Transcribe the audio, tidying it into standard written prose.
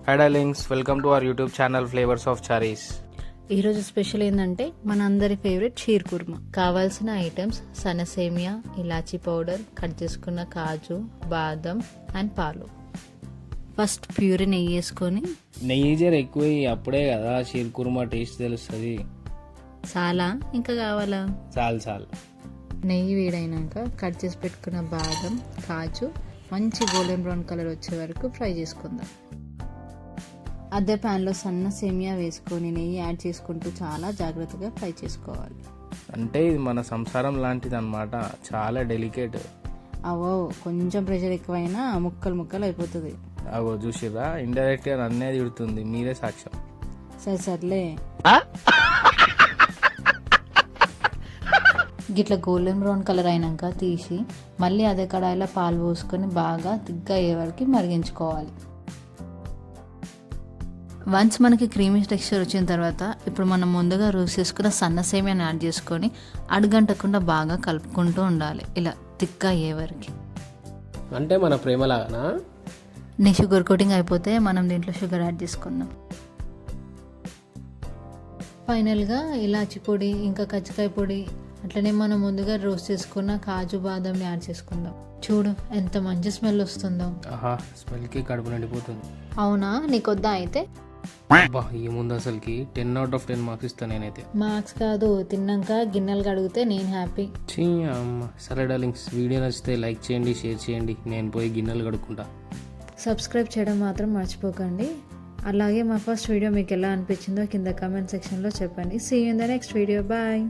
Hi darlings, welcome to our YouTube channel Flavors of Charis. ఈరోజు special ఏంటంటే మన అందరి ఫేవరెట్ షీర్ కుర్మా. కావాల్సిన ఐటమ్స్ సన్నసేమియా, ఇలాచీ పౌడర్, కట్ చేసుకున్న కాజు, బాదం అండ్ పాలు. ఫస్ట్ ప్యూరీ నెయ్యి వేసుకొని నెయ్యి జర ఎక్కువ అప్పుడే కదా షీర్ కుర్మా టేస్ట్ తెలుస్తుంది. చాలా ఇంకా కావాలా? చాలు నెయ్యి వేడైనాక కట్ చేసి పెట్టుకున్న బాదం, కాజు మంచి గోల్డెన్ బ్రౌన్ కలర్ వచ్చే వరకు ఫ్రై చేసుకుందాం. అదే ప్యాన్లో సన్న సేమియా వేసుకొని నెయ్యి యాడ్ చేసుకుంటూ చాలా జాగ్రత్తగా ఫ్రై చేసుకోవాలి. అంటే ఇది మన సంసారం లాంటిది అన్నమాట, చాలా డెలికేట్. అవో కొంచెం ప్రెషర్ ఎక్కువైనా ముక్కలు అయిపోతుంది. అవో చూసిరా, ఇండైరెక్ట్గా నన్నే తిడుతుంది, మీరే సాక్ష్యం. సర్లే. గిట్లా గోల్డెన్ బ్రౌన్ కలర్ అయినాక తీసి మళ్ళీ అదే కడాయిలో పాలు పోసుకొని బాగా తిగ్గా అయ్యే వరకు మరిగించుకోవాలి. వన్స్ మనకి క్రీమీ టెక్స్చర్ వచ్చిన తర్వాత ఇప్పుడు మనం ముందుగా రోస్ట్ చేసుకున్న సన్న సేమియాని యాడ్ చేసుకొని అడుగంటకుండా బాగా కలుపుకుంటూ ఉండాలి, ఇలా తిక్గా అయ్యే వరకు. అంటే మన ప్రేమలాగానా? నీ షుగర్ కోటింగ్ అయిపోతే మనం దీంట్లో షుగర్ యాడ్ చేసుకుందాం. ఫైనల్గా ఇలాచి పొడి ఇంకా కజ్జికాయ పొడి అట్లనే మనం ముందుగా రోస్ట్ చేసుకున్న కాజు బాదంని యాడ్ చేసుకుందాం. చూడు ఎంత మంచి స్మెల్ వస్తుందో. స్మెల్కి కడుపు నిండిపోతుంది. అవునా, నీకొద్దా అయితే? ఏముంది అసలుకి 10/10 మార్క్స్ ఇస్తాను నేనైతే. మార్క్స్ కాదు, తిన్నాక గిన్నెలు కడిగితే నేను హ్యాపీ. సరే డార్లింగ్స్, వీడియో నచ్చితే లైక్ చేయండి, షేర్ చేయండి. నేను పోయి గిన్నెలు కడుక్కుంటా. సబ్స్క్రైబ్ చేయడం మాత్రం మర్చిపోకండి. అలాగే మా ఫస్ట్ వీడియో మీకు ఎలా అనిపించిందో కింద కామెంట్ సెక్షన్లో చెప్పండి. See you in the next video. Bye.